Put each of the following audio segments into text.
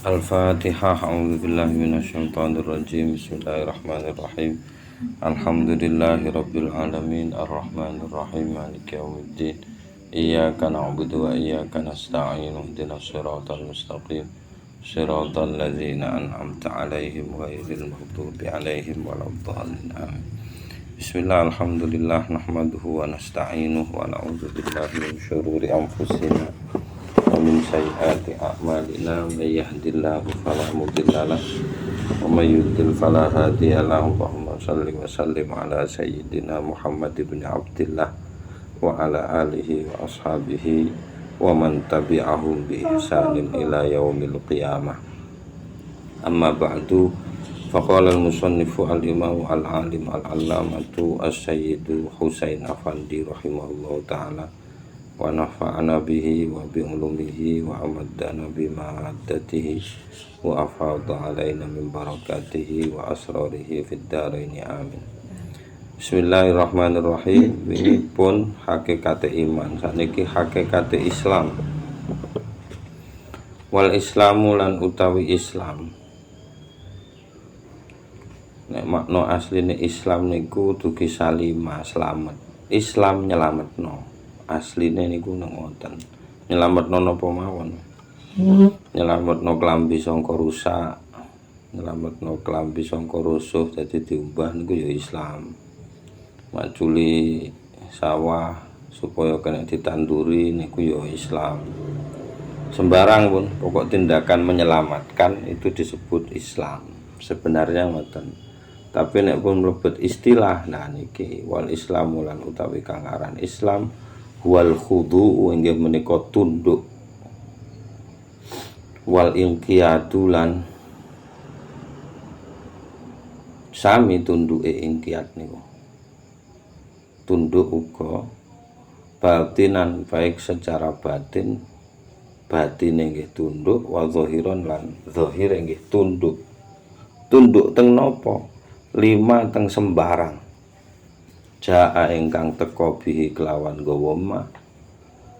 Al-Fatihah. A'udzubillahi minasyaitonirrajim. Bismillahirrahmanirrahim. Alhamdulillahi rabbil alamin. Ar-Rahmanirrahim. Maliki yaumiddin. Iyyaka na'budu wa iyyaka nasta'in. Ihdinas siratal mustaqim. Siratal ladzina an'amta 'alaihim ghairil maghdubi 'alaihim waladdallin. Amin. Bismillah, alhamdulillah, nahmaduhu wa nasta'inuhu wa na'udzu billahi min syururi anfusina wa min sayyiati a'malina. May yahdihillahu fala mudilla lahu wa may yudlil fala hadiya lahu. Allahumma shalli wa sallim ala sayyidina Muhammad ibn Abdillah wa ala alihi wa ashabihi wa man tabi'ahum bi ihsanin ila yaumil qiyamah. Amma ba'du, faqala al-musannifu al-imamu al-alim al-allamatu as-sayyidu Husain Afandi rahimahullahu ta'ala wa nafa'ana bihi wa bi'ulumihi wa amaddana bima'addatihi wa afadha alaina min barakatihi wa asrarihi fid dharaini amin. Bismillahirrahmanirrahim. Ini pun hakikate iman, saniki hakikate Islam. Wal islamu lan utawi Islam. Nek makna asline Islam niku dugi salima, selamat. Islam nyelametno. Asline niku nang ngoten. Nyelametno napa mawon? Nyelametno klambi sangka rusak. Nyelametno klambi sangka rusuh dadi diumbah niku ya Islam. Maculi sawah supaya kena ditanduri niku ya Islam. Sembarang pun pokok tindakan menyelamatkan itu disebut Islam. Sebenarnya ngoten. Tapi nek pun mlebet istilah, nah niki wal islamu lan utawi kang aran Islam wal khudu inggih menika tunduk, wal inqiyadu lan sami tunduke inqiyad niku. Tunduk uga batinan, baik secara batin, batin nggih tunduk, wa zahiran lan zahir nggih tunduk. Tunduk teng napa? Lima teng sembarang. Jaa ingkang teka bihi kelawan gawa ma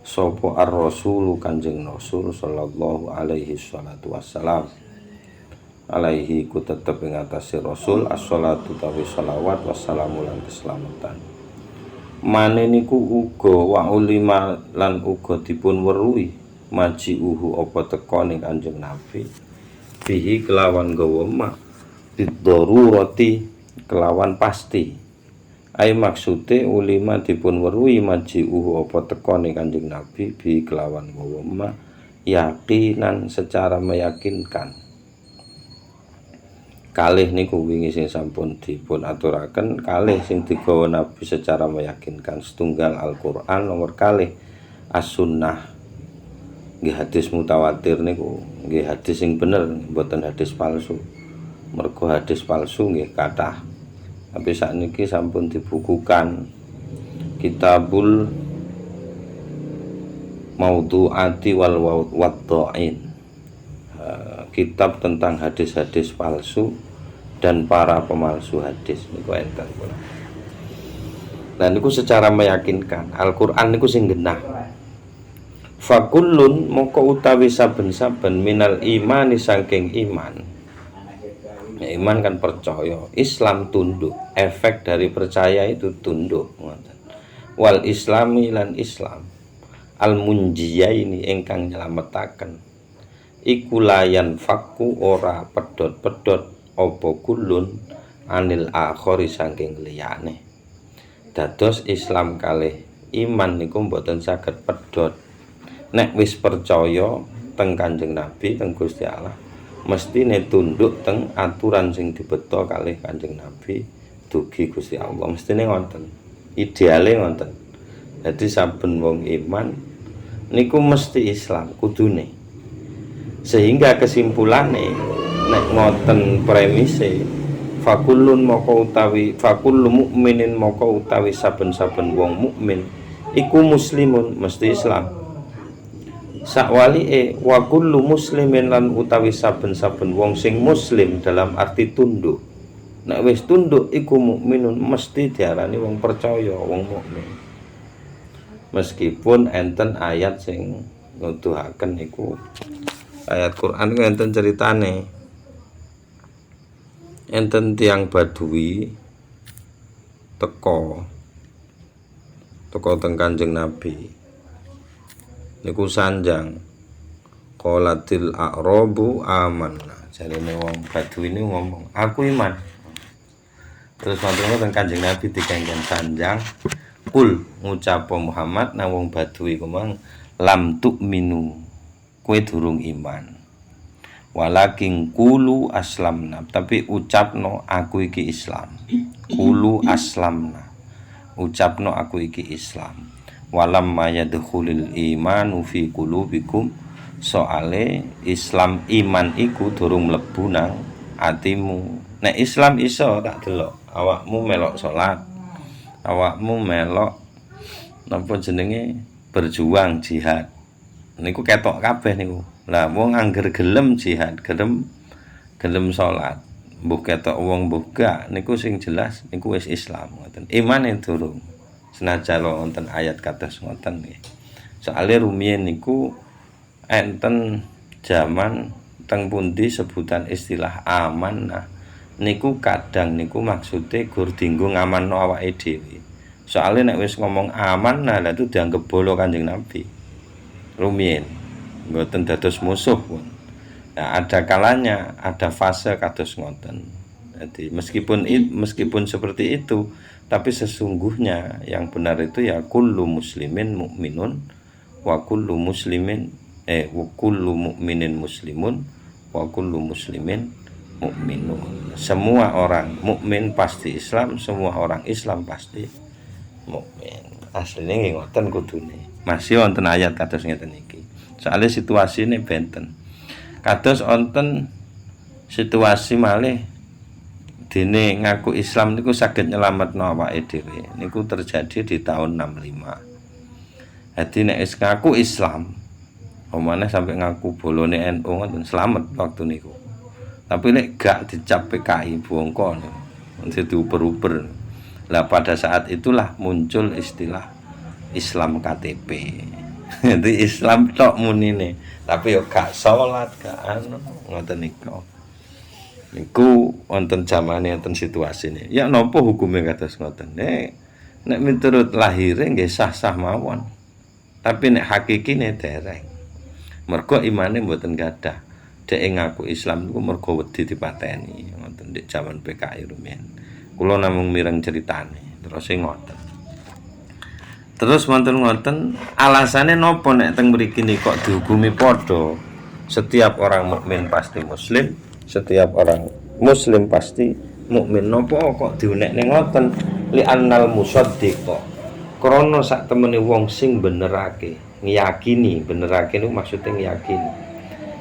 sapa ar-rasulu Kanjeng Rasul sallallahu alaihi salatu wassalam. Alaihi ku tetep ing atase Rasul as-salatu tawi selawat wassalamu lan keselamatan. Mane niku uga wa ulima lan uga dipun weruhi maji uhu apa teka ning Kanjeng Nabi bihi kelawan gawa ma biddarurati kelawan pasti. Ai maksude ulima dipun weruhi maji uhu apa teka ning Kanjeng Nabi bihi kelawan gawa ma yakinan secara meyakinkan. Kalih niku wingi sing sampun dipun aturaken, kalih sing digawa Nabi secara meyakinkan. Setunggal Al-Qur'an, nomor kalih As-Sunnah. Nggih hadis mutawatir niku nggih hadis sing bener, mboten hadis palsu. Mergo hadis palsu nggih kathah. Tapi sakniki sampun dibukukan Kitabul Maudhu'ati wal Wadda'in. Kitab tentang hadis-hadis palsu dan para pemalsu hadis niku enten kula. Lah niku secara meyakinkan Al-Qur'an niku sing genah. Fakullun moko utawi saben-saben minal imani saking iman. Ya, iman kan percaya, Islam tunduk. Efek dari percaya itu tunduk. Wal islami lan Islam al munjiyaini ingkang nyelametaken. Iku layan fakku ora pedot-pedot apa kulun anil akhori saking liyane. Dados Islam kalih iman niku mboten saged pedot. Nek wis percaya teng Kanjeng Nabi, teng Gusti Allah, mestine tunduk teng aturan sing dibeto kalih Kanjeng Nabi dugi Gusti Allah. Mestine ngoten. Ideale ngoten. Jadi saben wong iman niku mesti Islam kudune. Sehingga kesimpulannya nek ngoten premise fakullun moko utawi fakullu mukminin moko utawi saben-saben wong mukmin iku muslimun mesti Islam. Sakwalike wa kullu muslimin lan utawi saben-saben wong sing muslim dalam arti tunduk. Nek wis tunduk iku mukminun mesti diarani wong percaya, wong mukmin. Meskipun enten ayat sing nuduhaken iku Ayat Quran ku enten ceritane. Enten tiang Badui teko teng Kanjeng Nabi. Niku sanjang. Qolatil a'rabu amanna. Jarene wong Badui ini ngomong, "Aku iman." Terus matur teng Kanjeng Nabi dikengken sanjang, "Kul ngucap Muhammad nang wong Badui kumang lam tu'minu." Kowe durung iman. Walakin kulu aslamna, tapi ucapno aku iki Islam. Kulu aslamna. Ucapno aku iki Islam. Walam mayadkhulil imanu fi qulubikum, soale Islam iman iku durung mlebu nang atimu. Nek Islam iso tak delok awakmu melok salat, awakmu melok napa jenenge berjuang jihad. Niku ketok kabeh niku. Lah wong angger gelem jihad, gelem salat, mbuh ketok wong mbuh gak, niku sing jelas niku wis Islam ngoten. Imane durung. Senajan wonten ayat kados ngoten nggih. Soale rumiyin niku enten zaman teng pundi sebutan istilah amanah niku kadang niku maksude gur dienggo ngamanno awake dhewe. Soale nek wis ngomong amanah lha itu dianggep bolo Kanjeng Nabi. Rumiyin mboten dados musuh pun. Nah, ada kalanya ada fase kados ngoten. Jadi meskipun seperti itu, tapi sesungguhnya yang benar itu ya kullu muslimin mukminun wa kullu muslimin wa kullu mukminin muslimun wa kullu muslimin mukminun. Semua orang mukmin pasti Islam, semua orang Islam pasti mukmin. Asline nggih ngoten kudune. Masih wonten ayat kados ngeten iki. Soale situasine benten. Kados wonten situasi malih dene ngaku Islam niku saged nyelametno awake dhewe. Niku terjadi di tahun 65. Dadi nek wis ngaku Islam, omane sampai ngaku bolone NU ngoten slamet waktu niku. Tapi nek gak dicap PKI bongko niku diuber-uber. Lah pada saat itulah muncul istilah Islam KTP. Jadi Islam tok munine, tapi yo gak salat, gak anu ngoten niku. Niku wonten zamane wonten situasine. Ya napa hukume kados ngoten? Nek miturut lahire nggih sah-sah mawon. Tapi nek hakikine dereng. Mergo imane mboten gadah. Dek ngaku Islam niku mergo wedi dipateni ngoten nek jaman PKI rumiyin. Kula namung mireng ceritane, terus ngoten. Terus wonten alasane napa nek teng mriki kok dihukumi padha? Setiap orang mukmin pasti muslim, setiap orang muslim pasti mukmin. Napa kok diunekne ngoten? Li annal musaddiq. Krana sak temene wong sing benerake, ngiyakini, benerake niku maksude ngiyakini.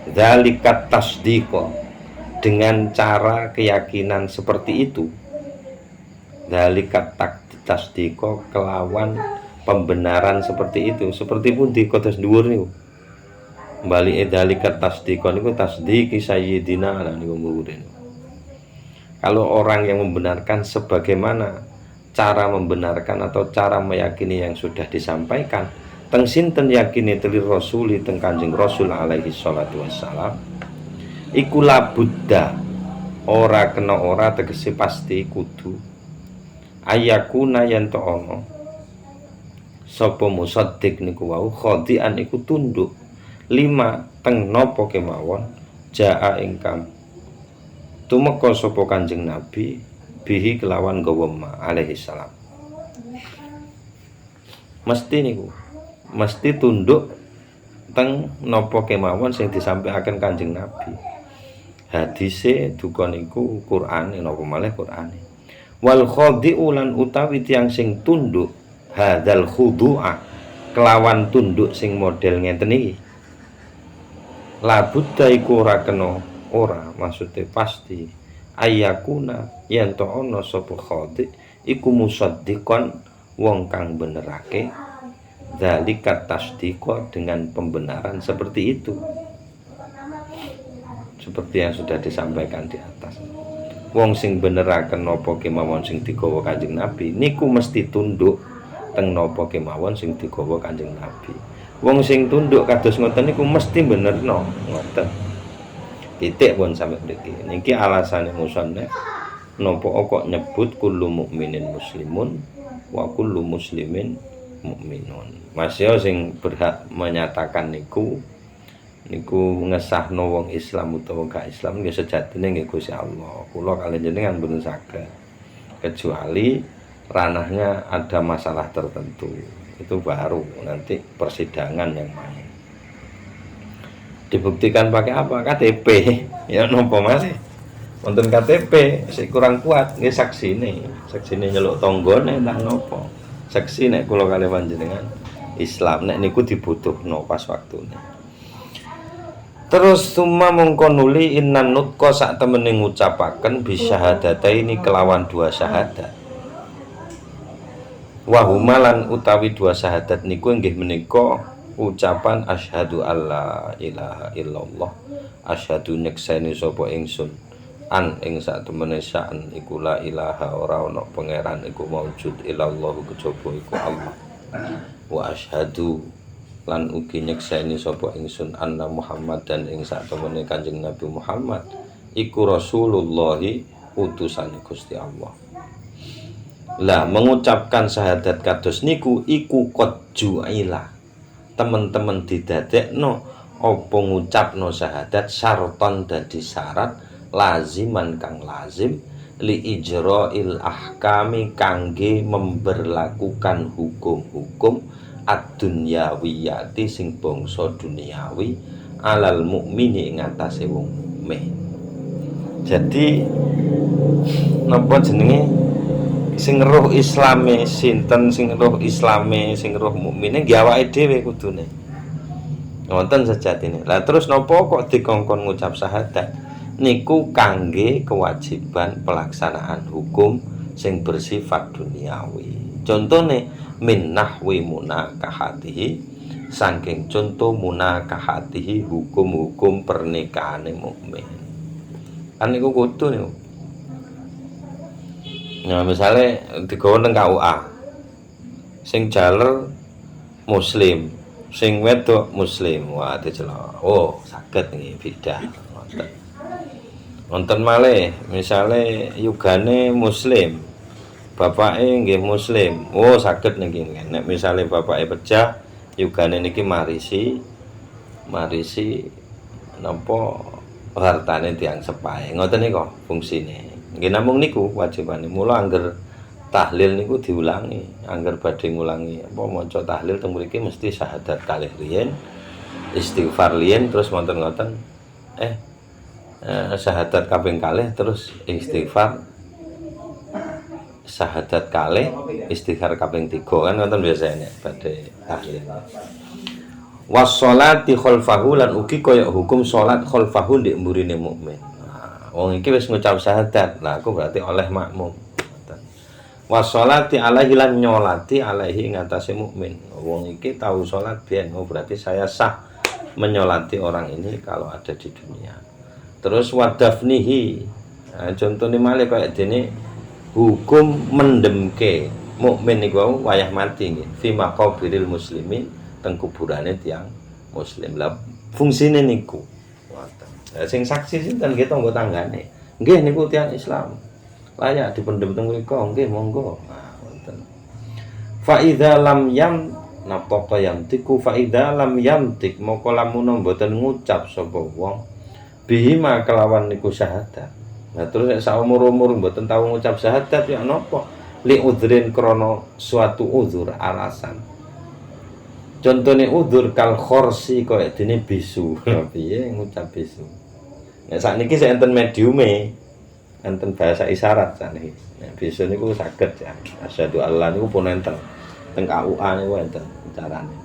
Dzalikat tasdiq. Dengan cara keyakinan seperti itu. Dzalikat tasdiq kelawan pembenaran seperti itu, seperti pun di kotos dhuwur niku. Bali edalikat tasdikon niku tasdiki sayyidina lan niku muriden. Kalau orang yang membenarkan sebagaimana cara membenarkan atau cara meyakini yang sudah disampaikan, teng sinten yakini telir rasuli teng Kanjeng Rasul alaihi salatu wassalam, iku la buddha ora kena ora tegese pasti kudu ayakuna yen to ana sapa musaddiq niku wau khadian iku tunduk lima teng napa kemawon jaa ingkang tumeka sapa Kanjeng Nabi bihi kelawan gawa alaihi salam. Mesti tunduk teng napa kemawon sing disampaikan Kanjeng Nabi. Hadise duka niku Qur'ane napa malih Qur'ane. Wal khadi'u lan utawi tiyang sing tunduk hadzal khudu'a kelawan tunduk sing model ngenten iki la buddha iku ora kena ora maksude pasti ayakuna yen to ana sapa khadi iku musaddiqan wong kang benerake zalika tasdiqa dengan pembenaran seperti itu, seperti yang sudah disampaikan di atas. Wong sing beneraken napa kemawon sing digawa Kanjeng Nabi niku mesti tunduk teng napa kemawon sing digawa Kanjeng Nabi. Wong sing tunduk kados ngoten niku mesti benerno ngoten. Titik pun sampai mriki. Niki alasane musannaf napa kok nyebut kullu mukminin muslimun wa kullu muslimin mukminun. Masya sing berhak menyatakan niku ngesahno wong Islam utawa gak Islam nggih sejatine nggih Gusti Allah. Kula kaliyan jenengan mboten saged. Kecuali ranahnya ada masalah tertentu. Itu baru nanti persidangan yang main. Dibuktikan pakai apa? KTP. Ya nopo masih. Wonten KTP sik kurang kuat nggih saksine. Saksine nyeluk tanggane tak nopo. Saksi nek kula kalih panjenengan Islam nek niku dibutuhno pas waktune. Terus summa mongko nuli innan nutqa sak temene ngucapaken bisyahadataini kelawan dua syahadat. Wa humalan utawi dua syahadat niku inggih menika ucapan asyhadu alla ilaha illallah, asyhadu nyekseni sapa ingsun an ing sak temene sa'an iku la ilaha ora ana pangeran iku maujud illallah kejaba iku Allah. Wa asyhadu lan ugi nyekseni sapa ingsun anna Muhammad dan ing sak temene Kanjeng Nabi Muhammad iku Rasulullah utusane Gusti Allah. Lah mengucapkan syahadat kados niku iku qad ju'ila. Teman-teman didadekno apa ngucapno syahadat syarton dadi syarat laziman kang lazim li ijra'il ahkami kangge memberlakukan hukum-hukum ad-dunyawiyati sing bangsa duniawi alal mukmini ing atase wong mukmin. Jadi napa jenenge sing roh islame sinten, sing roh islame sing roh mukmine nggih awake dhewe kudune. Wonten sejatine. Lah terus napa kok dikongkon ngucap syahadat? Niku kangge kewajiban pelaksanaan hukum sing bersifat duniawi. Contone min nahwi munakahatihi saking contoh munakahatihi hukum-hukum pernikahan mukmin. Kan niku kudu niku. Nah, misalnya digawa nang KUA. Sing jaler muslim, sing wedok muslim. Wah, dicelok. Oh, saged nggih bidah. Wonten malih, misale yugane muslim. Bapake nggih muslim. Oh, saged niki. Nek misale bapake pejah, yugane niki marisi napa hartane tiyang sepahe. Ngoten nika fungsine. Nggih namung niku wajibane. Mula angger tahlil niku diulangi, angger badhe ngulangi apa maca tahlil teng mriki mesti syahadat kalih riyen, istighfar riyen terus wonten-wonten syahadat kaping kalih terus istighfar syahadat kalih istighfar kaping 3 kan wonten biasane badhe tahlil. Was-sholati khalfahu lan ugi kaya hukum salat khalfahu ndek mburine mukmin. Wong iki wis ngucap syahadat. Lah aku berarti oleh makmum. Washolati alaihi lan nyolati alaihi ngatasé mukmin. Wong iki tahu salat biyen, oh berarti saya sah menyolati orang ini kalau ada di dunia. Terus wadafnihi. Nah, contone malih kaya dene hukum mendemke mukmin niku wayah mati nggih. Fi maqabiril muslimin teng kuburane tiyang muslim. Lah fungsine niku. Sing saksi sinten nggih tangga tanggane. Nggih niku tiyang Islam. Layak dipendhem teng mriku, nggih monggo. Nah, wonten. Fa idza lam yam napa yantiku fa idza lam yantik moko lamun mboten ngucap sapa wong bihima kelawan niku syahadat. Nah terus nek saumur-umur mboten tau ngucap syahadat ya napa? Li udhrin krana suatu uzur alasan. Contone uzur kal khorsi kaya dene bisu. Piye ngucap bisu? Nek sakniki sik enten mediume, enten bahasa isyarat sakniki. Nek bisu niku saged ya. Asyhadu alla niku pun enten. Teng KUA niku enten carane.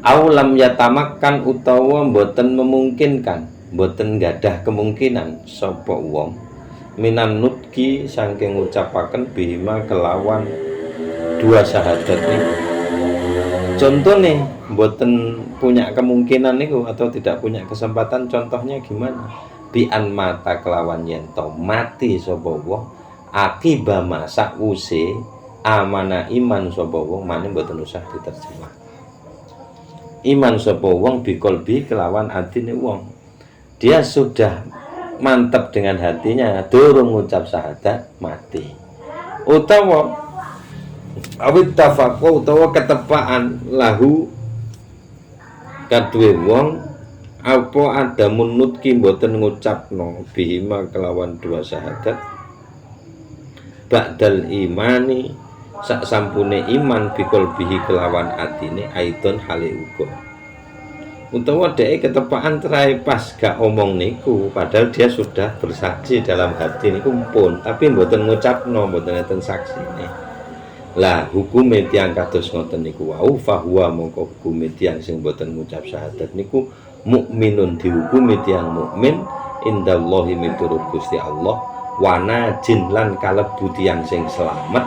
Au lam yatamakkan utawa mboten memungkinkan, mboten gadah kemungkinan sapa wong minan nutki saking ngucapaken bihima kelawan dua syahadat niku. Contohnya mboten punya kemungkinan niku atau tidak punya kesempatan, contohnya gimana? Bi'an mata kelawan yento mati sapa wong akiba masa use amana iman sapa wong mane mboten usah diterjemah. iman sapa wong biqalbi kelawan atine wong. Dia sudah mantap dengan hatinya durung ngucap syahadat mati. Utawa awit tafaqwa utawa ketepaan lahu kadue wong apa ada munutki mboten ngucapno bihima kelawan dua syahadat ba'dal imani sak sampune iman bikol bihi kelawan atine aidon hale uga utawa dhek ketepaan terae pas gak omong niku padahal dia sudah bersaksi dalam hati niku pun tapi mboten ngucapno mboten enten saksine lah hukume tiyang kados ngoten niku wau fahuwa mongko hukume tiyang sing mboten ngucap syahadat niku mukminun dihukumi tiyang mukmin indallahi miturut Gusti Allah wa najin lan kalebu tiyang sing selamat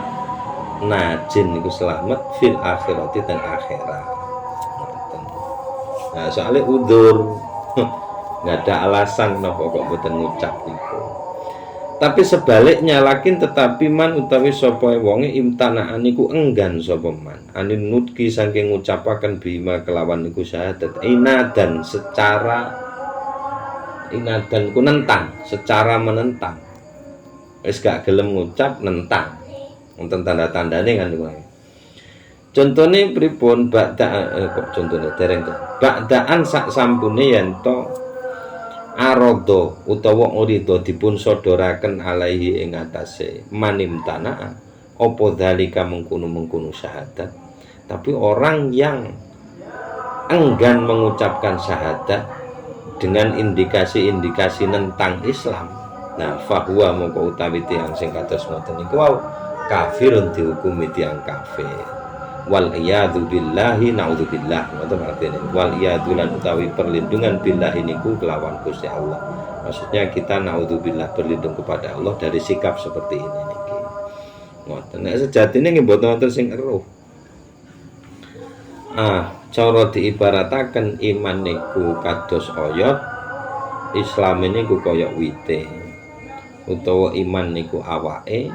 najin niku selamat fil akhirati dan akhirat. Nah soalnya udzur nggak ada alasan kenapa kok mboten ngucap niku. Tapi sebaliknya lakin tetapi man utawi sapa wonge imtanaan niku enggan sapa man anin nutki saking ngucapaken bima kelawan niku syahadat inadan secara inadan ku nentang secara menentang wis gak gelem ngucap nentang wonten tanda-tandane kan niku. Contone pripun kok contone dereng ba'daan sak sampune yen to arodo utawa urido dipun sodoraken alaihi ing atase manim tanah apa dzalika mengkono syahadat tapi orang yang enggan mengucapkan syahadat dengan indikasi-indikasi tentang Islam nah fahuwa mongko utawi tiyang sing kados ngoten niku wau kafirun dihukumi tiyang kafir wal iyadu billahi naudzubillah ngoten artine wal iyadu lan utawi perlindungan billahi niku kelawan Gusti Allah maksudnya kita naudzubillah berlindung kepada Allah dari sikap seperti ini niki ngoten nek sejatine nggih mboten wonten sing eruh cara diibarataken iman niku kados oyot Islam niku kaya wite utawa iman niku awake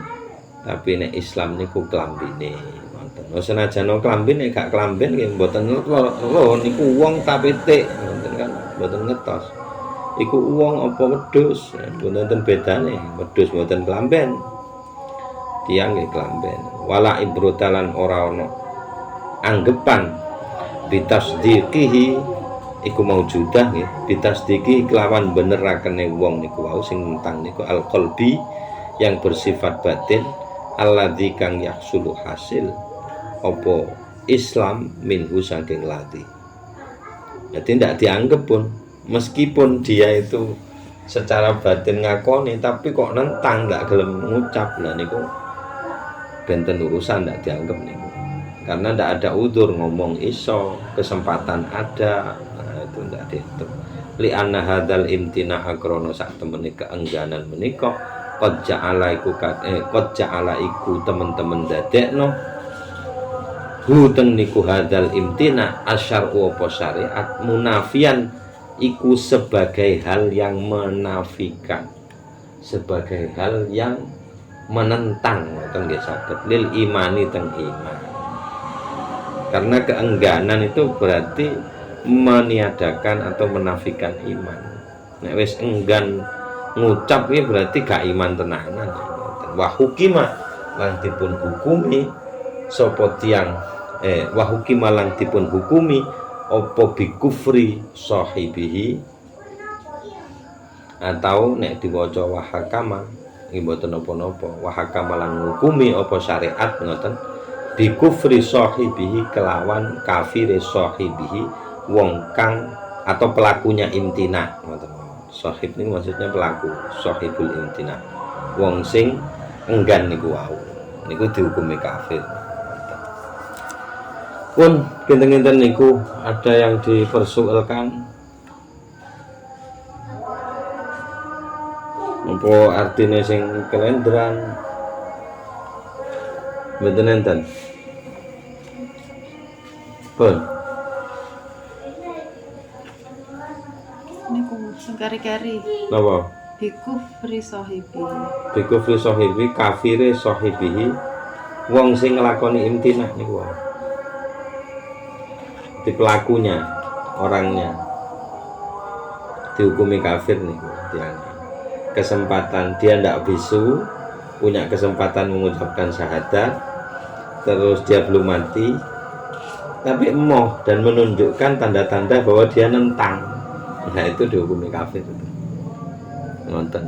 tapi nek Islam niku klambine senajan klambi nek gak klambi nggih mboten roh niku wong tapitik ngoten kan mboten ngetos iku wong apa wedhus mboten bedane wedhus mboten klamben tiyang nggih klamben wala ibrotalan ora ana anggepan bitasdiqihi iku maujudah nggih bitasdiqi kelawan benerakene wong niku wau sing tentang niku alqalbi yang bersifat batin alladzi kang yahsulu hasil opo Islam minhu saking lati. Jadi tidak dianggap pun meskipun dia itu secara batin ngakoni tapi kok nentang nggak gelem ngucap lah niku benten urusan tidak dianggap niku karena tidak ada udzur ngomong iso kesempatan ada nah, itu tidak dihitung li anna hadzal imtina akrono sak temene keengganan menika qad ja'ala iku teman-teman dadekno huteng niku hadal imtina asyar'u apa syariat munafian iku sebagai hal yang menafikan sebagai hal yang menentang ngoten nggih saged lil imani teng iman karena keengganan itu berarti meniadakan atau menafikan iman nek wis enggan ngucap iki berarti gak iman tenanan wa hukima lan dipun hukumi sapa tiyang wahukima lan dipun hukumi apa bikufri sahibihi atau nek diwaca wahakama iki mboten napa-napa wahakama lan ngukumi apa syariat ngoten bikufri sahibihi kelawan kafire sahibihi wong kang atau pelakunya imtina ngoten sahib ini maksudnya pelaku sahibul imtina wong sing enggan niku wau niku dihukumi kafir pun kinten-kinten niku ada yang dipersoalkan apa artine sing kelendran mboten enten pun niku sing kari-kari napa bikufri sahibi kafire sahibihi wong sing nglakoni imtinah niku di pelakunya orangnya dihukumi kafir nih dia. Kesempatan dia ndak bisu, punya kesempatan mengucapkan syahadat, terus dia belum mati, tapi emoh dan menunjukkan tanda-tanda bahwa dia nentang. Nah itu dihukumi kafir itu. Nonton.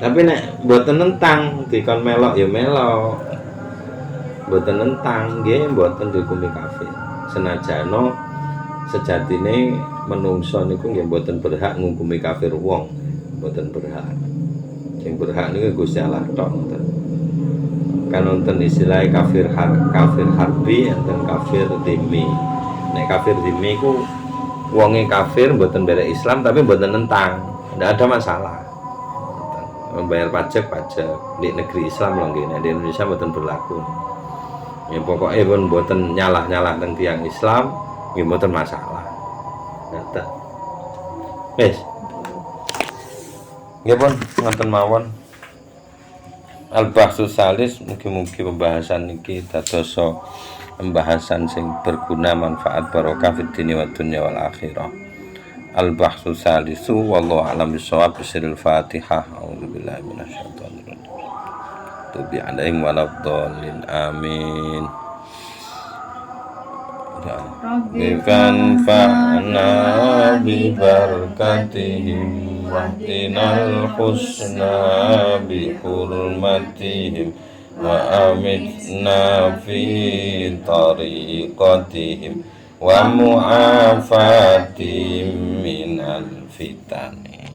Tapi nek mboten nentang dikon melok ya melok. Mboten nentang nggih mboten dihukumi kafir. Senajano sejatine menungso niku nggih mboten berhak ngukumi kafir wong, mboten berhak. Sing berhak niku Gusti Allah tok ngoten. Kan wonten istilah kafir harbi enten kafir dhimmi. Nek kafir dhimmi ku wonge kafir mboten berek Islam tapi mboten nentang, ndak ada masalah. Membayar pajak di negeri Islam lho nggih, di Indonesia mboten berlaku. Ya pokoknya pun mboten nyalah-nyalah teng tiyang Islam, nggih mboten masalah. Ngaten. Wis. Nggih pun ngoten mawon. Al-Bahsus Salis mugi-mugi pembahasan iki dadosa pembahasan sing berguna manfaat barokah fid dini wa dunya wal akhirah. Al-Bahsu Salisu wallahu a'lam bissawab. Bismillahil Fatihah. A'udzubillahi minasyaitonir rajim. Tubi 'alaihim waladdallin. Amin. Bikan fa'na bi barakatihim wahdinal husna bi hurmatihim wa amitna fi tariqatihim wa mu'afatim minal fitani.